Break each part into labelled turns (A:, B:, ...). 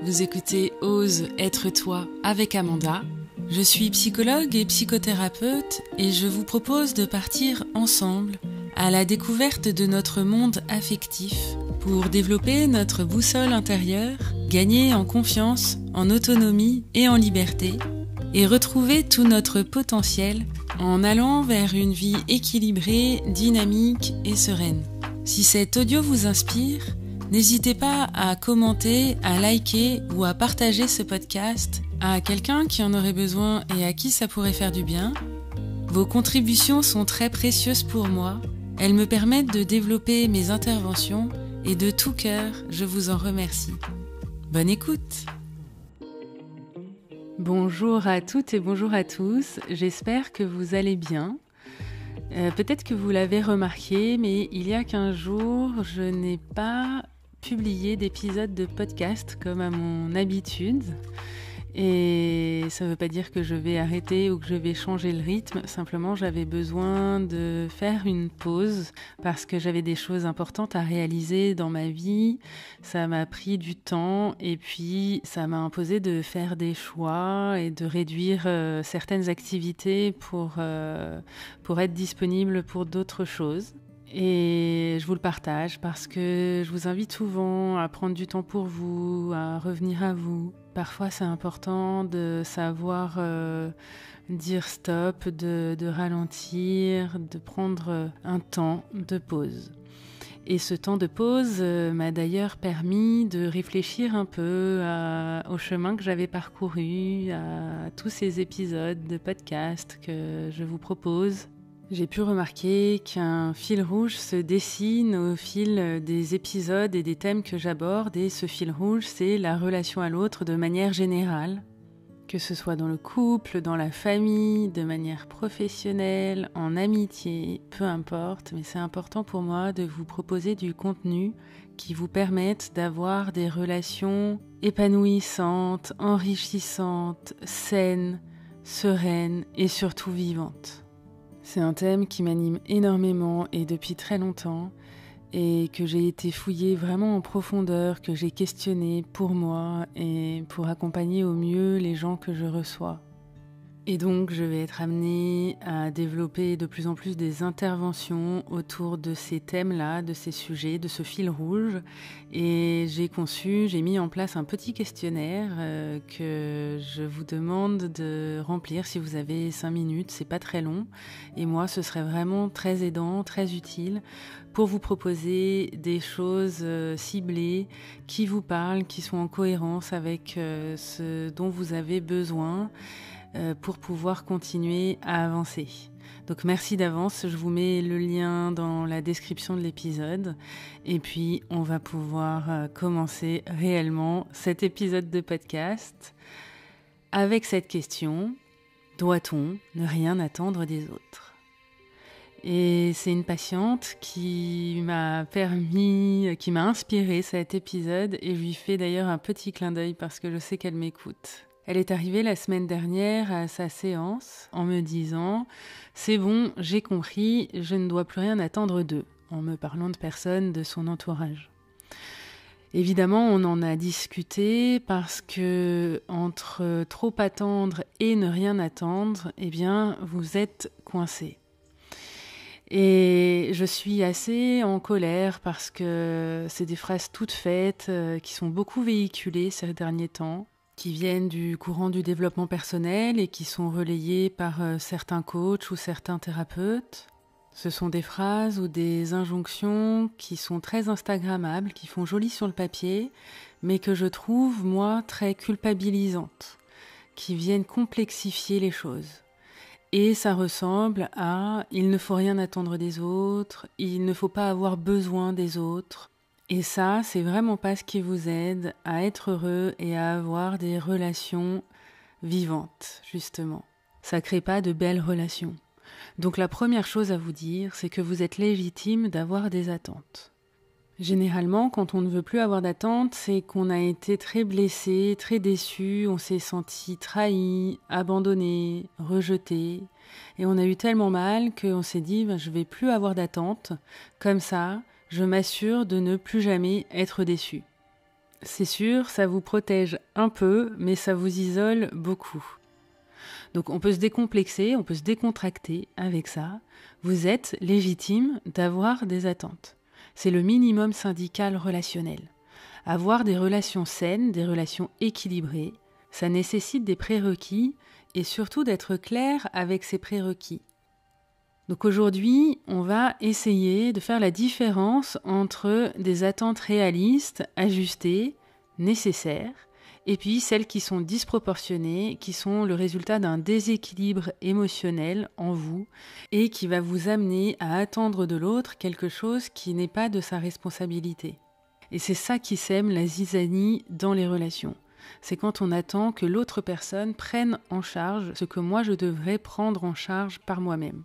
A: vous écoutez Ose être toi avec Amanda. Je suis psychologue et psychothérapeute et je vous propose de partir ensemble à la découverte de notre monde affectif pour développer notre boussole intérieure, gagner en confiance, en autonomie et en liberté et retrouver tout notre potentiel en allant vers une vie équilibrée, dynamique et sereine. Si cet audio vous inspire, n'hésitez pas à commenter, à liker ou à partager ce podcast à quelqu'un qui en aurait besoin et à qui ça pourrait faire du bien. Vos contributions sont très précieuses pour moi. Elles me permettent de développer mes interventions et de tout cœur, je vous en remercie. Bonne écoute! Bonjour à toutes et bonjour à tous, j'espère que vous allez bien. Peut-être que vous l'avez remarqué, mais il y a 15 jours, je n'ai pas publié d'épisode de podcast comme à mon habitude. Et ça ne veut pas dire que je vais arrêter ou que je vais changer le rythme, simplement j'avais besoin de faire une pause parce que j'avais des choses importantes à réaliser dans ma vie, ça m'a pris du temps et puis ça m'a imposé de faire des choix et de réduire certaines activités pour être disponible pour d'autres choses. Et je vous le partage parce que je vous invite souvent à prendre du temps pour vous, à revenir à vous. Parfois, c'est important de savoir dire stop, de ralentir, de prendre un temps de pause. Et ce temps de pause m'a d'ailleurs permis de réfléchir un peu au chemin que j'avais parcouru, à tous ces épisodes de podcast que je vous propose. J'ai pu remarquer qu'un fil rouge se dessine au fil des épisodes et des thèmes que j'aborde, et ce fil rouge, c'est la relation à l'autre de manière générale, que ce soit dans le couple, dans la famille, de manière professionnelle, en amitié, peu importe, mais c'est important pour moi de vous proposer du contenu qui vous permette d'avoir des relations épanouissantes, enrichissantes, saines, sereines et surtout vivantes. C'est un thème qui m'anime énormément et depuis très longtemps et que j'ai été fouiller vraiment en profondeur, que j'ai questionné pour moi et pour accompagner au mieux les gens que je reçois. Et donc je vais être amenée à développer de plus en plus des interventions autour de ces thèmes-là, de ces sujets, de ce fil rouge. Et j'ai mis en place un petit questionnaire que je vous demande de remplir si vous avez 5 minutes, c'est pas très long. Et moi, ce serait vraiment très aidant, très utile pour vous proposer des choses ciblées qui vous parlent, qui sont en cohérence avec ce dont vous avez besoin pour pouvoir continuer à avancer. Donc merci d'avance, je vous mets le lien dans la description de l'épisode et puis on va pouvoir commencer réellement cet épisode de podcast avec cette question: doit-on ne rien attendre des autres ? Et c'est une patiente qui m'a inspiré cet épisode et je lui fais d'ailleurs un petit clin d'œil parce que je sais qu'elle m'écoute. Elle est arrivée la semaine dernière à sa séance en me disant « C'est bon, j'ai compris, je ne dois plus rien attendre d'eux », en me parlant de personnes de son entourage. Évidemment, on en a discuté parce que entre trop attendre et ne rien attendre, eh bien, vous êtes coincés. Et je suis assez en colère parce que c'est des phrases toutes faites qui sont beaucoup véhiculées ces derniers temps, qui viennent du courant du développement personnel et qui sont relayées par certains coachs ou certains thérapeutes. Ce sont des phrases ou des injonctions qui sont très instagrammables, qui font joli sur le papier, mais que je trouve, moi, très culpabilisantes, qui viennent complexifier les choses. Et ça ressemble à « il ne faut rien attendre des autres »,« il ne faut pas avoir besoin des autres ». Et ça, c'est vraiment pas ce qui vous aide à être heureux et à avoir des relations vivantes, justement. Ça crée pas de belles relations. Donc la première chose à vous dire, c'est que vous êtes légitime d'avoir des attentes. Généralement, quand on ne veut plus avoir d'attentes, c'est qu'on a été très blessé, très déçu, on s'est senti trahi, abandonné, rejeté. Et on a eu tellement mal qu'on s'est dit « je vais plus avoir d'attentes, comme ça, je m'assure de ne plus jamais être déçu ». c'est sûr, ça vous protège un peu, mais ça vous isole beaucoup. Donc on peut se décomplexer, on peut se décontracter avec ça. Vous êtes légitime d'avoir des attentes. C'est le minimum syndical relationnel. Avoir des relations saines, des relations équilibrées, ça nécessite des prérequis et surtout d'être clair avec ces prérequis. Donc aujourd'hui, on va essayer de faire la différence entre des attentes réalistes, ajustées, nécessaires, et puis celles qui sont disproportionnées, qui sont le résultat d'un déséquilibre émotionnel en vous et qui va vous amener à attendre de l'autre quelque chose qui n'est pas de sa responsabilité. Et c'est ça qui sème la zizanie dans les relations. C'est quand on attend que l'autre personne prenne en charge ce que moi je devrais prendre en charge par moi-même.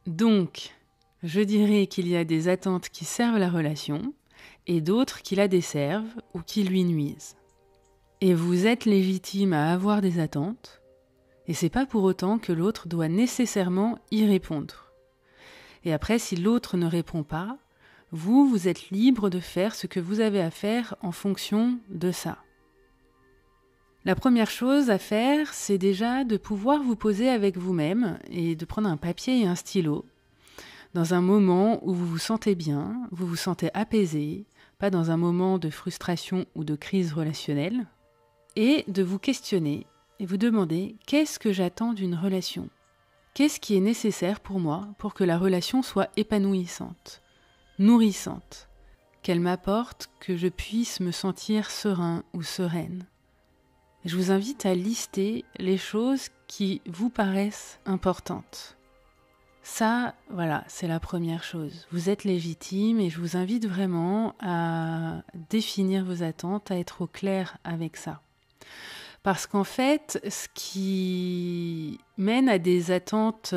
A: Donc, je dirais qu'il y a des attentes qui servent la relation et d'autres qui la desservent ou qui lui nuisent. Et vous êtes légitime à avoir des attentes, et c'est pas pour autant que l'autre doit nécessairement y répondre. Et après, si l'autre ne répond pas, vous êtes libre de faire ce que vous avez à faire en fonction de ça. La première chose à faire, c'est déjà de pouvoir vous poser avec vous-même et de prendre un papier et un stylo dans un moment où vous vous sentez bien, vous vous sentez apaisé, pas dans un moment de frustration ou de crise relationnelle, et de vous questionner et vous demander qu'est-ce que j'attends d'une relation ? Qu'est-ce qui est nécessaire pour moi pour que la relation soit épanouissante, nourrissante, qu'elle m'apporte, que je puisse me sentir serein ou sereine ? Je vous invite à lister les choses qui vous paraissent importantes. Ça, voilà, c'est la première chose. Vous êtes légitime et je vous invite vraiment à définir vos attentes, à être au clair avec ça. Parce qu'en fait, ce qui mène à des attentes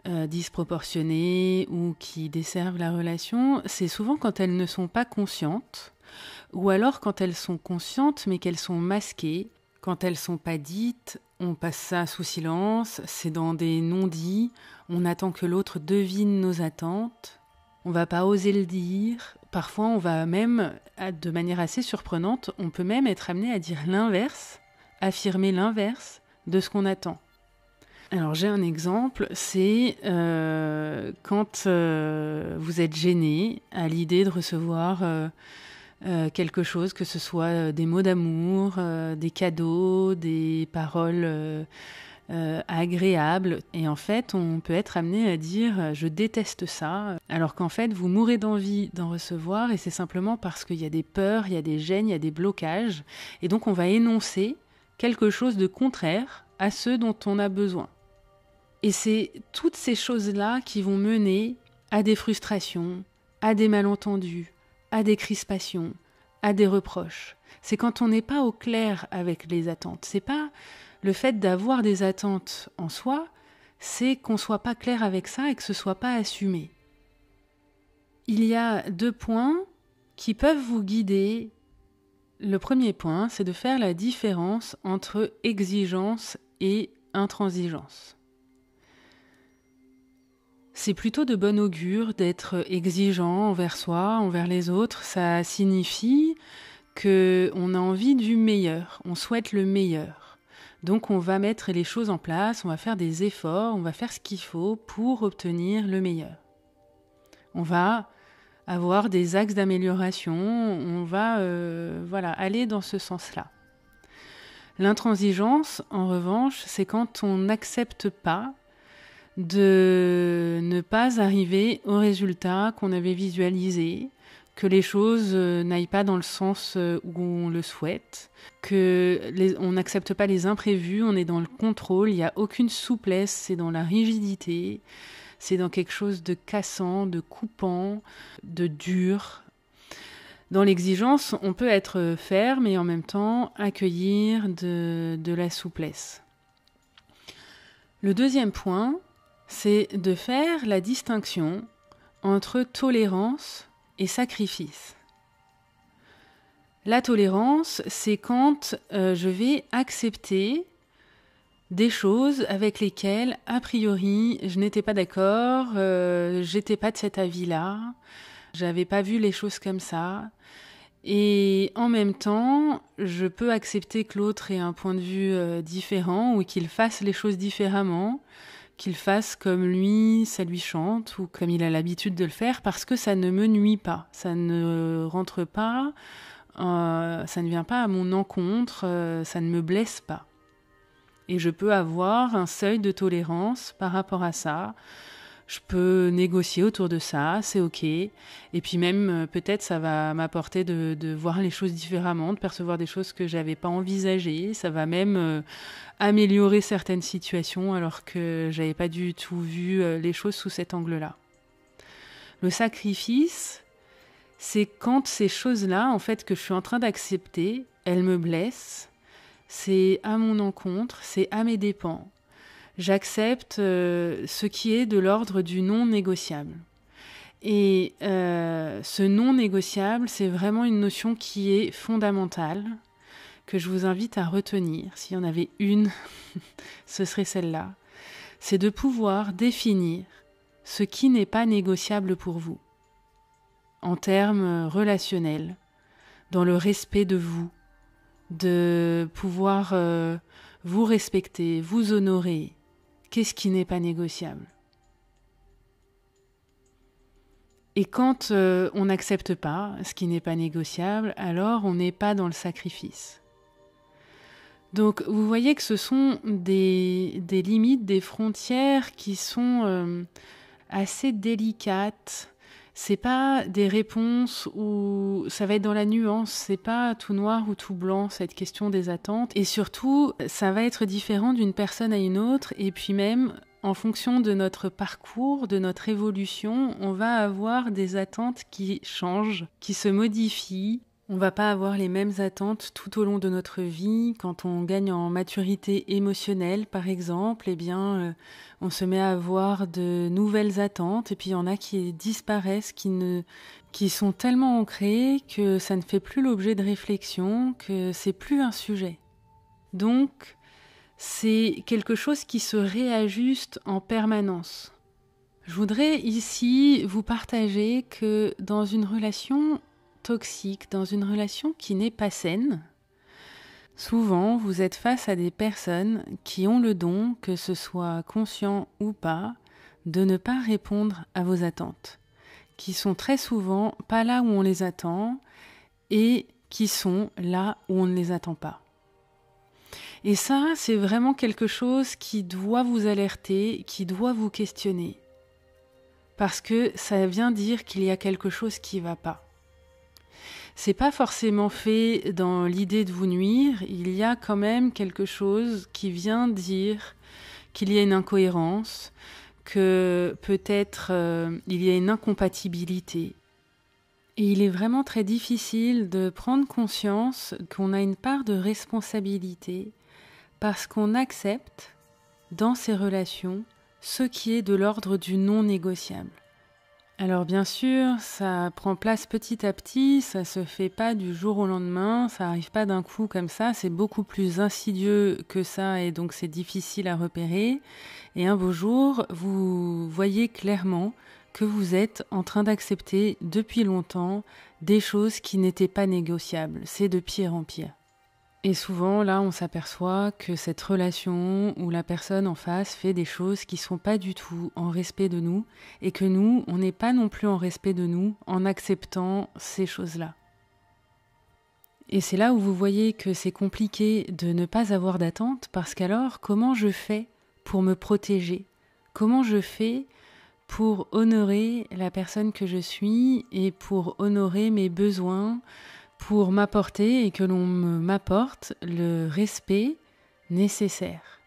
A: disproportionnées ou qui desservent la relation, c'est souvent quand elles ne sont pas conscientes, ou alors quand elles sont conscientes mais qu'elles sont masquées, quand elles sont pas dites, on passe ça sous silence, c'est dans des non-dits, on attend que l'autre devine nos attentes, on va pas oser le dire, parfois on va même, de manière assez surprenante, on peut même être amené à dire l'inverse, affirmer l'inverse de ce qu'on attend. Alors j'ai un exemple, c'est quand vous êtes gêné à l'idée de recevoir quelque chose, que ce soit des mots d'amour, des cadeaux, des paroles agréables. Et en fait, on peut être amené à dire « je déteste ça », alors qu'en fait, vous mourrez d'envie d'en recevoir et c'est simplement parce qu'il y a des peurs, il y a des gênes, il y a des blocages. Et donc, on va énoncer quelque chose de contraire à ce dont on a besoin. Et c'est toutes ces choses-là qui vont mener à des frustrations, à des malentendus, à des crispations, à des reproches. C'est quand on n'est pas au clair avec les attentes. C'est pas le fait d'avoir des attentes en soi, c'est qu'on soit pas clair avec ça et que ce soit pas assumé. Il y a 2 points qui peuvent vous guider. Le premier point, c'est de faire la différence entre exigence et intransigeance. C'est plutôt de bon augure d'être exigeant envers soi, envers les autres. Ça signifie qu'on a envie du meilleur, on souhaite le meilleur. Donc on va mettre les choses en place, on va faire des efforts, on va faire ce qu'il faut pour obtenir le meilleur. On va avoir des axes d'amélioration, on va aller dans ce sens-là. L'intransigeance, en revanche, c'est quand on n'accepte pas de ne pas arriver au résultat qu'on avait visualisé, que les choses n'aillent pas dans le sens où on le souhaite, on n'accepte pas les imprévus, on est dans le contrôle, il n'y a aucune souplesse, c'est dans la rigidité, c'est dans quelque chose de cassant, de coupant, de dur. Dans l'exigence, on peut être ferme et en même temps accueillir de la souplesse. Le deuxième point, c'est de faire la distinction entre tolérance et sacrifice. La tolérance, c'est quand je vais accepter des choses avec lesquelles, a priori, je n'étais pas d'accord, j'étais pas de cet avis-là, j'avais pas vu les choses comme ça, Et en même temps, je peux accepter que l'autre ait un point de vue différent ou qu'il fasse les choses différemment, qu'il fasse comme lui, ça lui chante ou comme il a l'habitude de le faire parce que ça ne me nuit pas, ça ne rentre pas, ça ne vient pas à mon encontre, ça ne me blesse pas. Et je peux avoir un seuil de tolérance par rapport à ça. Je peux négocier autour de ça, c'est ok. Et puis même, peut-être, ça va m'apporter de voir les choses différemment, de percevoir des choses que j'avais pas envisagées. Ça va même améliorer certaines situations alors que j'avais pas du tout vu les choses sous cet angle-là. Le sacrifice, c'est quand ces choses-là, en fait, que je suis en train d'accepter, elles me blessent. C'est à mon encontre, c'est à mes dépens. J'accepte ce qui est de l'ordre du non négociable. Et ce non négociable, c'est vraiment une notion qui est fondamentale, que je vous invite à retenir. S'il y en avait une, ce serait celle-là. C'est de pouvoir définir ce qui n'est pas négociable pour vous, en termes relationnels, dans le respect de vous, de pouvoir vous respecter, vous honorer. Qu'est-ce qui n'est pas négociable? Et quand on n'accepte pas ce qui n'est pas négociable, alors on n'est pas dans le sacrifice. Donc vous voyez que ce sont des limites, des frontières qui sont assez délicates. C'est pas des réponses où ça va être dans la nuance, c'est pas tout noir ou tout blanc, cette question des attentes. Et surtout, ça va être différent d'une personne à une autre. Et puis même, en fonction de notre parcours, de notre évolution, on va avoir des attentes qui changent, qui se modifient. On va pas avoir les mêmes attentes tout au long de notre vie. Quand on gagne en maturité émotionnelle, par exemple, eh bien, on se met à avoir de nouvelles attentes. Et puis, il y en a qui disparaissent, qui sont tellement ancrées que ça ne fait plus l'objet de réflexion, que c'est plus un sujet. Donc, c'est quelque chose qui se réajuste en permanence. Je voudrais ici vous partager que dans une relation toxique, dans une relation qui n'est pas saine, souvent vous êtes face à des personnes qui ont le don, que ce soit conscient ou pas, de ne pas répondre à vos attentes, qui sont très souvent pas là où on les attend et qui sont là où on ne les attend pas. Et ça, c'est vraiment quelque chose qui doit vous alerter, qui doit vous questionner, parce que ça vient dire qu'il y a quelque chose qui ne va pas. C'est pas forcément fait dans l'idée de vous nuire, il y a quand même quelque chose qui vient dire qu'il y a une incohérence, que peut-être il y a une incompatibilité. Et il est vraiment très difficile de prendre conscience qu'on a une part de responsabilité parce qu'on accepte dans ces relations ce qui est de l'ordre du non négociable. Alors bien sûr, ça prend place petit à petit, ça se fait pas du jour au lendemain, ça arrive pas d'un coup comme ça, c'est beaucoup plus insidieux que ça et donc c'est difficile à repérer. Et un beau jour, vous voyez clairement que vous êtes en train d'accepter depuis longtemps des choses qui n'étaient pas négociables. C'est de pire en pire. Et souvent, là, on s'aperçoit que cette relation où la personne en face fait des choses qui ne sont pas du tout en respect de nous et que nous, on n'est pas non plus en respect de nous en acceptant ces choses-là. Et c'est là où vous voyez que c'est compliqué de ne pas avoir d'attente parce qu'alors, comment je fais pour me protéger? Comment je fais pour honorer la personne que je suis et pour honorer mes besoins, pour m'apporter et que l'on m'apporte le respect nécessaire.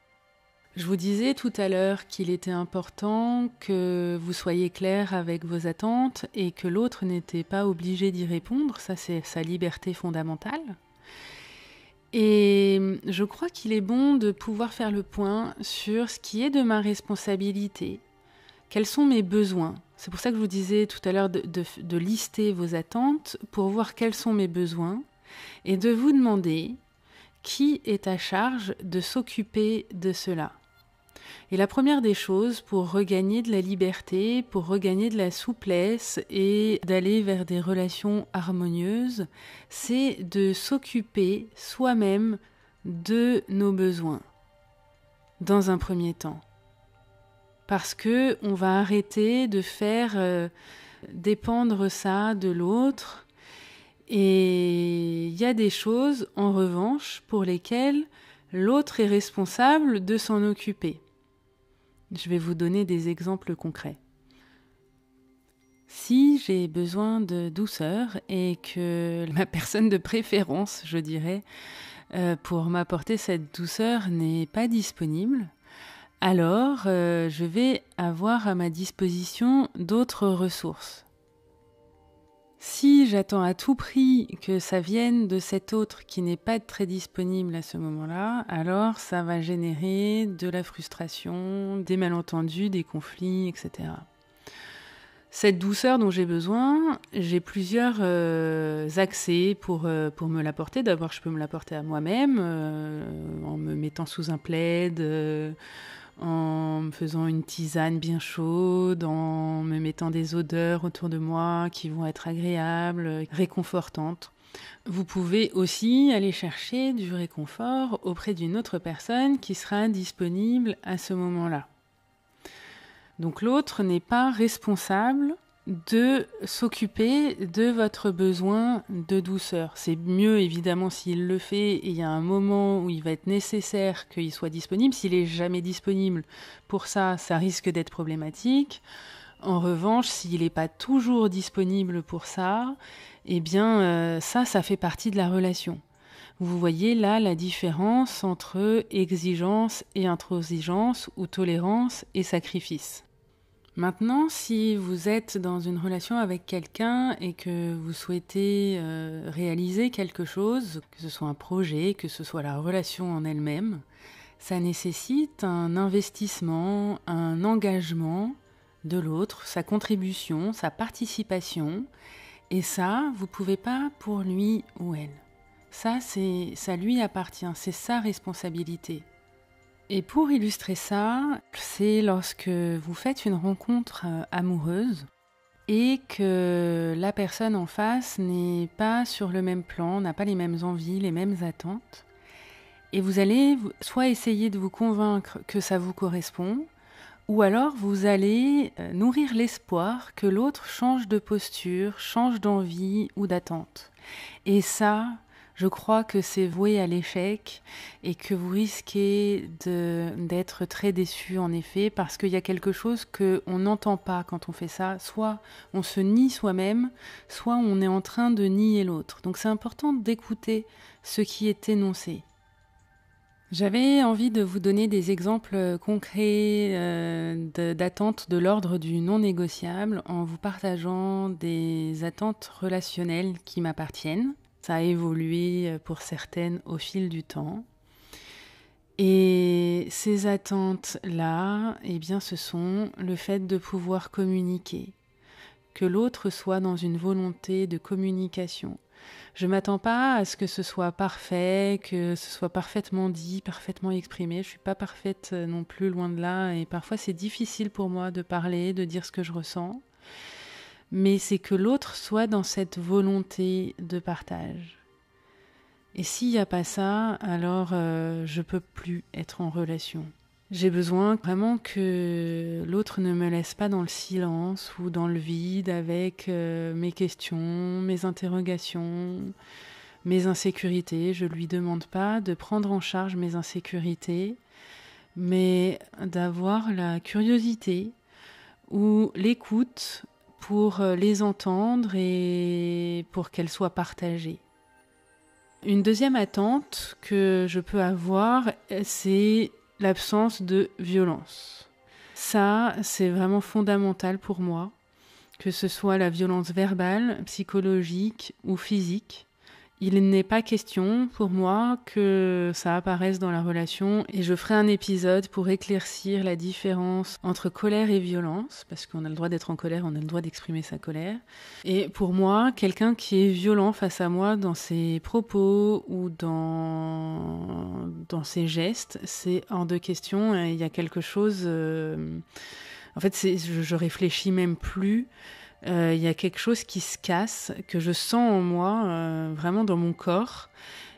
A: Je vous disais tout à l'heure qu'il était important que vous soyez clair avec vos attentes et que l'autre n'était pas obligé d'y répondre, ça c'est sa liberté fondamentale. Et je crois qu'il est bon de pouvoir faire le point sur ce qui est de ma responsabilité. Quels sont mes besoins? C'est pour ça que je vous disais tout à l'heure de lister vos attentes pour voir quels sont mes besoins et de vous demander qui est à charge de s'occuper de cela. Et la première des choses pour regagner de la liberté, pour regagner de la souplesse et d'aller vers des relations harmonieuses, c'est de s'occuper soi-même de nos besoins, dans un premier temps. Parce que on va arrêter de faire dépendre ça de l'autre. Et il y a des choses, en revanche, pour lesquelles l'autre est responsable de s'en occuper. Je vais vous donner des exemples concrets. Si j'ai besoin de douceur et que ma personne de préférence, je dirais, pour m'apporter cette douceur n'est pas disponible, alors je vais avoir à ma disposition d'autres ressources. Si j'attends à tout prix que ça vienne de cet autre qui n'est pas très disponible à ce moment-là, alors ça va générer de la frustration, des malentendus, des conflits, etc. Cette douceur dont j'ai besoin, j'ai plusieurs accès pour me l'apporter. D'abord, je peux me l'apporter à moi-même en me mettant sous un plaid, en me faisant une tisane bien chaude, en me mettant des odeurs autour de moi qui vont être agréables, réconfortantes. Vous pouvez aussi aller chercher du réconfort auprès d'une autre personne qui sera disponible à ce moment-là. Donc l'autre n'est pas responsable de s'occuper de votre besoin de douceur. C'est mieux évidemment s'il le fait et il y a un moment où il va être nécessaire qu'il soit disponible. S'il est jamais disponible pour ça, ça risque d'être problématique. En revanche, s'il n'est pas toujours disponible pour ça, eh bien ça fait partie de la relation. Vous voyez là la différence entre exigence et intransigeance ou tolérance et sacrifice. Maintenant, si vous êtes dans une relation avec quelqu'un et que vous souhaitez réaliser quelque chose, que ce soit un projet, que ce soit la relation en elle-même, ça nécessite un investissement, un engagement de l'autre, sa contribution, sa participation. Et ça, vous ne pouvez pas pour lui ou elle. Ça lui appartient, c'est sa responsabilité. Et pour illustrer ça, c'est lorsque vous faites une rencontre amoureuse et que la personne en face n'est pas sur le même plan, n'a pas les mêmes envies, les mêmes attentes. Et vous allez soit essayer de vous convaincre que ça vous correspond, ou alors vous allez nourrir l'espoir que l'autre change de posture, change d'envie ou d'attente. Et ça, je crois que c'est voué à l'échec et que vous risquez d'être très déçu en effet parce qu'il y a quelque chose qu'on n'entend pas quand on fait ça. Soit on se nie soi-même, soit on est en train de nier l'autre. Donc c'est important d'écouter ce qui est énoncé. J'avais envie de vous donner des exemples concrets d'attentes de l'ordre du non négociable en vous partageant des attentes relationnelles qui m'appartiennent. Ça a évolué pour certaines au fil du temps. Et ces attentes-là, eh bien, ce sont le fait de pouvoir communiquer, que l'autre soit dans une volonté de communication. Je ne m'attends pas à ce que ce soit parfait, que ce soit parfaitement dit, parfaitement exprimé. Je ne suis pas parfaite non plus, loin de là. Et parfois, c'est difficile pour moi de parler, de dire ce que je ressens. Mais c'est que l'autre soit dans cette volonté de partage. Et s'il n'y a pas ça, alors je ne peux plus être en relation. J'ai besoin vraiment que l'autre ne me laisse pas dans le silence ou dans le vide avec mes questions, mes interrogations, mes insécurités. Je ne lui demande pas de prendre en charge mes insécurités, mais d'avoir la curiosité ou l'écoute pour les entendre et pour qu'elles soient partagées. Une deuxième attente que je peux avoir, c'est l'absence de violence. Ça, c'est vraiment fondamental pour moi, que ce soit la violence verbale, psychologique ou physique. Il n'est pas question pour moi que ça apparaisse dans la relation et je ferai un épisode pour éclaircir la différence entre colère et violence, parce qu'on a le droit d'être en colère, on a le droit d'exprimer sa colère. Et pour moi, quelqu'un qui est violent face à moi dans ses propos ou dans ses gestes, c'est hors de question. Il y a quelque chose... En fait, je réfléchis même plus. Il y a quelque chose qui se casse, que je sens en moi, vraiment dans mon corps.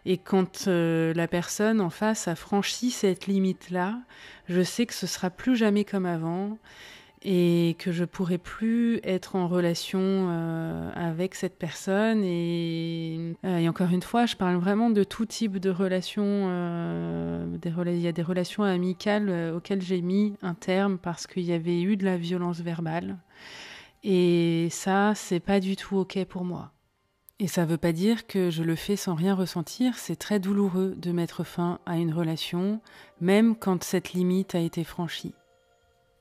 A: Et quand la personne en face a franchi cette limite-là, je sais que ce sera plus jamais comme avant et que je pourrai plus être en relation avec cette personne. Et encore une fois, je parle vraiment de tout type de relations. Il y a des relations amicales auxquelles j'ai mis un terme parce qu'il y avait eu de la violence verbale. Et ça, c'est pas du tout OK pour moi. Et ça veut pas dire que je le fais sans rien ressentir. C'est très douloureux de mettre fin à une relation, même quand cette limite a été franchie.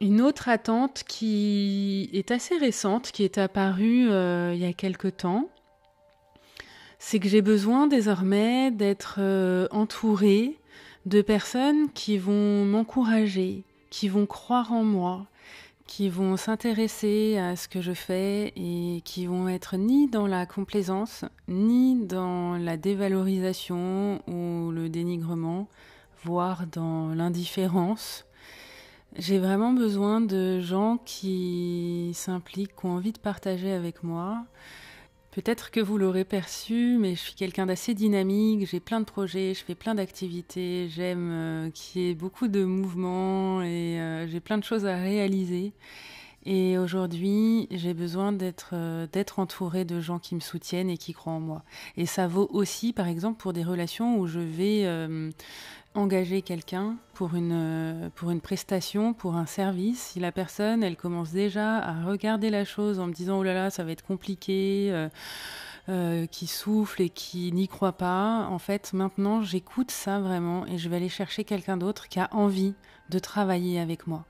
A: Une autre attente qui est assez récente, qui est apparue il y a quelque temps, c'est que j'ai besoin désormais d'être entourée de personnes qui vont m'encourager, qui vont croire en moi, qui vont s'intéresser à ce que je fais et qui vont être ni dans la complaisance, ni dans la dévalorisation ou le dénigrement, voire dans l'indifférence. J'ai vraiment besoin de gens qui s'impliquent, qui ont envie de partager avec moi. Peut-être que vous l'aurez perçu, mais je suis quelqu'un d'assez dynamique, j'ai plein de projets, je fais plein d'activités, j'aime qu'il y ait beaucoup de mouvements et j'ai plein de choses à réaliser. Et aujourd'hui, j'ai besoin d'être entourée de gens qui me soutiennent et qui croient en moi. Et ça vaut aussi, par exemple, pour des relations où je vais engager quelqu'un pour une prestation, pour un service. Si la personne, elle commence déjà à regarder la chose en me disant « Oh là là, ça va être compliqué », qui souffle et qui n'y croit pas, en fait, maintenant, j'écoute ça vraiment et je vais aller chercher quelqu'un d'autre qui a envie de travailler avec moi.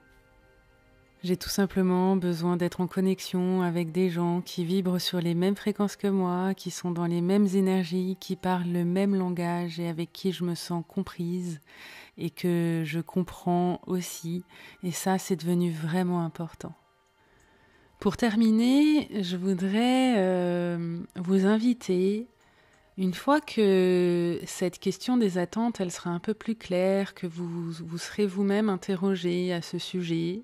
A: J'ai tout simplement besoin d'être en connexion avec des gens qui vibrent sur les mêmes fréquences que moi, qui sont dans les mêmes énergies, qui parlent le même langage et avec qui je me sens comprise et que je comprends aussi. Et ça, c'est devenu vraiment important. Pour terminer, je voudrais vous inviter, une fois que cette question des attentes, elle sera un peu plus claire, que vous serez vous-même interrogé à ce sujet.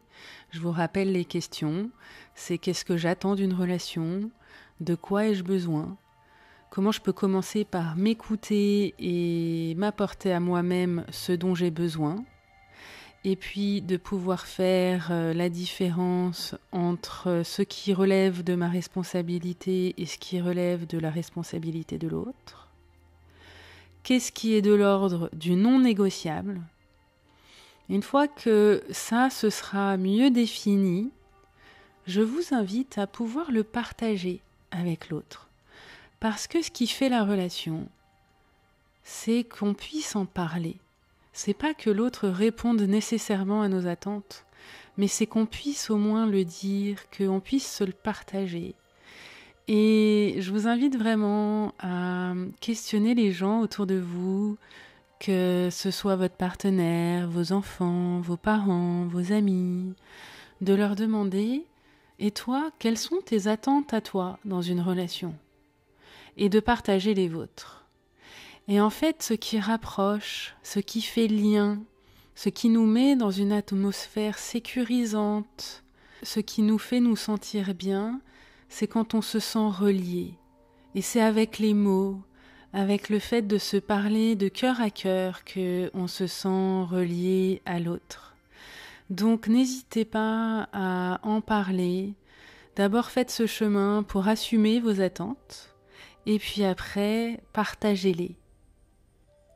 A: Je vous rappelle les questions. C'est qu'est-ce que j'attends d'une relation? De quoi ai-je besoin? Comment je peux commencer par m'écouter et m'apporter à moi-même ce dont j'ai besoin? Et puis de pouvoir faire la différence entre ce qui relève de ma responsabilité et ce qui relève de la responsabilité de l'autre. Qu'est-ce qui est de l'ordre du non négociable? Une fois que ça, ce sera mieux défini, je vous invite à pouvoir le partager avec l'autre. Parce que ce qui fait la relation, c'est qu'on puisse en parler. C'est pas que l'autre réponde nécessairement à nos attentes, mais c'est qu'on puisse au moins le dire, qu'on puisse se le partager. Et je vous invite vraiment à questionner les gens autour de vous, que ce soit votre partenaire, vos enfants, vos parents, vos amis, de leur demander « Et toi, quelles sont tes attentes à toi dans une relation ?» et de partager les vôtres. Et en fait, ce qui rapproche, ce qui fait lien, ce qui nous met dans une atmosphère sécurisante, ce qui nous fait nous sentir bien, c'est quand on se sent relié. Et c'est avec les mots, avec le fait de se parler de cœur à cœur qu'on se sent relié à l'autre. Donc n'hésitez pas à en parler. D'abord faites ce chemin pour assumer vos attentes et puis après partagez-les.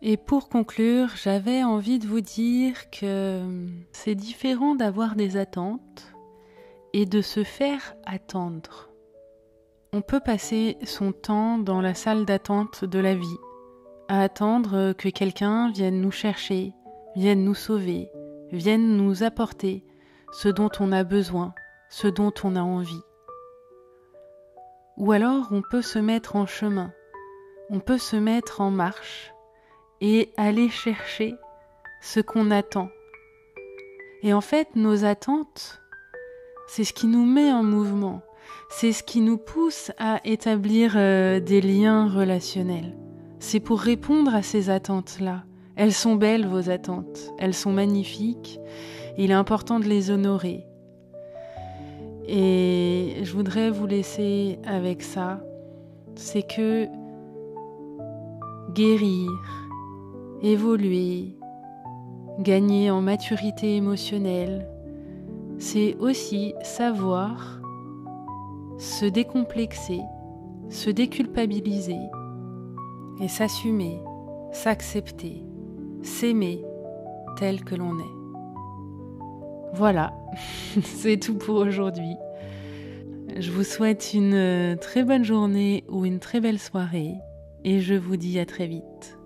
A: Et pour conclure, j'avais envie de vous dire que c'est différent d'avoir des attentes et de se faire attendre. On peut passer son temps dans la salle d'attente de la vie, à attendre que quelqu'un vienne nous chercher, vienne nous sauver, vienne nous apporter ce dont on a besoin, ce dont on a envie. Ou alors on peut se mettre en chemin, on peut se mettre en marche et aller chercher ce qu'on attend. Et en fait, nos attentes, c'est ce qui nous met en mouvement, c'est ce qui nous pousse à établir des liens relationnels. C'est pour répondre à ces attentes-là. Elles sont belles, vos attentes, elles sont magnifiques, il est important de les honorer. Et je voudrais vous laisser avec ça, c'est que guérir, évoluer, gagner en maturité émotionnelle, c'est aussi savoir se décomplexer, se déculpabiliser et s'assumer, s'accepter, s'aimer tel que l'on est. Voilà, c'est tout pour aujourd'hui. Je vous souhaite une très bonne journée ou une très belle soirée et je vous dis à très vite.